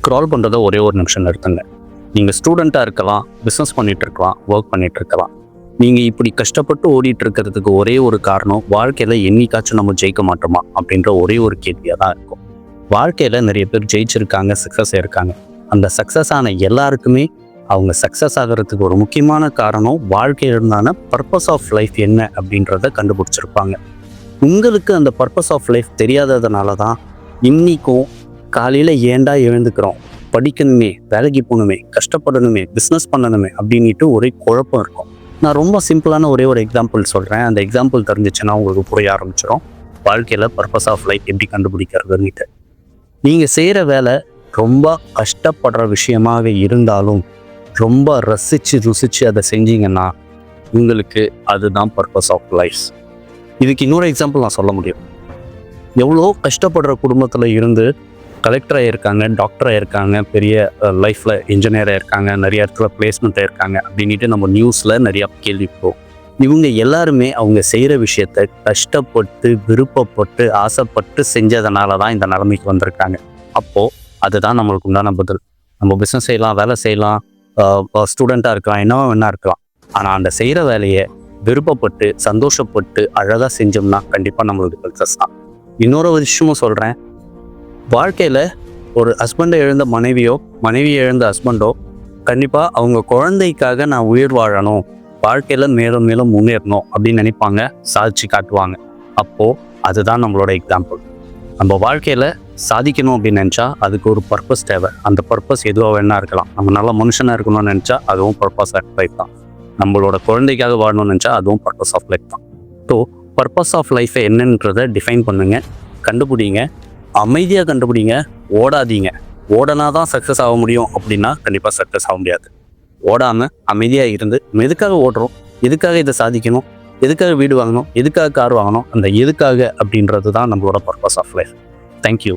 Scroll பண்ணுறதை ஒரே ஒரு நிமிஷம் நிறுத்துங்க. நீங்கள் ஸ்டூடெண்ட்டாக இருக்கலாம், பிஸ்னஸ் பண்ணிகிட்டு இருக்கலாம், ஒர்க் பண்ணிகிட்டு இருக்கலாம். நீங்கள் இப்படி கஷ்டப்பட்டு ஓடிட்டு இருக்கிறதுக்கு ஒரே ஒரு காரணம், வாழ்க்கையில் என்னைக்காச்சும் நம்ம ஜெயிக்க மாட்டோமா அப்படின்ற ஒரே ஒரு கேள்வியாக தான் இருக்கும். வாழ்க்கையில் நிறைய பேர் ஜெயிச்சிருக்காங்க, சக்ஸஸ் ஆயிருக்காங்க. அந்த சக்ஸஸ் ஆன எல்லாருக்குமே அவங்க சக்ஸஸ் ஆகிறதுக்கு ஒரு முக்கியமான காரணம் வாழ்க்கையிலான பர்பஸ் ஆஃப் லைஃப் என்ன அப்படின்றத கண்டுபிடிச்சிருப்பாங்க. உங்களுக்கு அந்த பர்பஸ் ஆஃப் லைஃப் தெரியாததுனால தான் இன்றைக்கும் காலையில் ஏண்டா எழுந்துக்கிறோம், படிக்கணுமே, வேலைக்கு போகணுமே, கஷ்டப்படணுமே, பிஸ்னஸ் பண்ணணுமே அப்படின்ட்டு ஒரே குழப்பம் இருக்கும். நான் ரொம்ப சிம்பிளான ஒரே ஒரு எக்ஸாம்பிள் சொல்கிறேன். அந்த எக்ஸாம்பிள் தெரிஞ்சிச்சுன்னா உங்களுக்கு புரிய ஆரம்பிச்சிடும் வாழ்க்கையில் பர்பஸ் ஆஃப் லைஃப் எப்படி கண்டுபிடிக்கிறதுன்னுட்டு. நீங்கள் செய்கிற வேலை ரொம்ப கஷ்டப்படுற விஷயமாக இருந்தாலும் ரொம்ப ரசித்து ருசித்து அதை செஞ்சீங்கன்னா உங்களுக்கு அதுதான் பர்பஸ் ஆஃப் லைஃப். இதுக்கு இன்னொரு எக்ஸாம்பிள் நான் சொல்ல முடியும். எவ்வளோ கஷ்டப்படுற குடும்பத்தில் இருந்து கலெக்டராக இருக்காங்க, டாக்டராக இருக்காங்க, பெரிய லைஃப்பில் இன்ஜினியராக இருக்காங்க, நிறைய இடத்துல பிளேஸ்மெண்ட்டாக இருக்காங்க அப்படின்ட்டு நம்ம நியூஸில் நிறையா கேள்விப்போம். இவங்க எல்லாருமே அவங்க செய்கிற விஷயத்தை கஷ்டப்பட்டு, விருப்பப்பட்டு, ஆசைப்பட்டு செஞ்சதுனால தான் இந்த நிலைமைக்கு வந்திருக்காங்க. அப்போது அதுதான் நம்மளுக்கு உண்டான பதில். நம்ம பிஸ்னஸ் செய்யலாம், வேலை செய்யலாம், ஸ்டூடெண்ட்டாக இருக்கலாம், என்னவோ வேணா இருக்கலாம். ஆனால் அந்த செய்கிற வேலையை விருப்பப்பட்டு, சந்தோஷப்பட்டு, அழகாக செஞ்சோம்னா கண்டிப்பாக நம்மளுக்கு சக்ஸஸ் தான். இன்னொரு விஷயமும் சொல்கிறேன். வாழ்க்கையில் ஒரு ஹஸ்பண்டை இழந்த மனைவியோ, மனைவியை இழந்த ஹஸ்பண்டோ கண்டிப்பாக அவங்க குழந்தைக்காக நான் உயிர் வாழணும், வாழ்க்கையில் மேலும் மேலும் முன்னேறணும் அப்படின்னு நினைப்பாங்க, சாதிச்சு காட்டுவாங்க. அப்போது அதுதான் நம்மளோட எக்ஸாம்பிள். நம்ம வாழ்க்கையில் சாதிக்கணும் அப்படின்னு நினச்சா அதுக்கு ஒரு பர்பஸ் தேவை. அந்த பர்பஸ் எதுவாக வேணா இருக்கலாம். நம்ம நல்ல மனுஷனாக இருக்கணும்னு நினச்சா அதுவும் பர்பஸ் ஆஃப் லைஃப் தான். நம்மளோட குழந்தைக்காக வாழணும்னு நினச்சா அதுவும் பர்பஸ் ஆஃப் லைஃப் தான். ஸோ பர்பஸ் ஆஃப் லைஃபை என்னன்றதை டிஃபைன் பண்ணுங்கள், கண்டுபிடிங்க, அமைதியாக கண்டுபிடிங்க, ஓடாதீங்க. ஓடனா தான் சக்ஸஸ் ஆக முடியும் அப்படின்னா கண்டிப்பாக சக்ஸஸ் ஆக முடியாது. ஓடாமல் அமைதியாக இருந்து எதுக்காக ஓடுறோம், எதுக்காக இதை சாதிக்கணும், எதுக்காக வீடு வாங்கணும், எதுக்காக கார் வாங்கணும், அந்த எதுக்காக அப்படின்றது தான் நம்மளோட பர்பஸ் ஆஃப் லைஃப். தேங்க்யூ.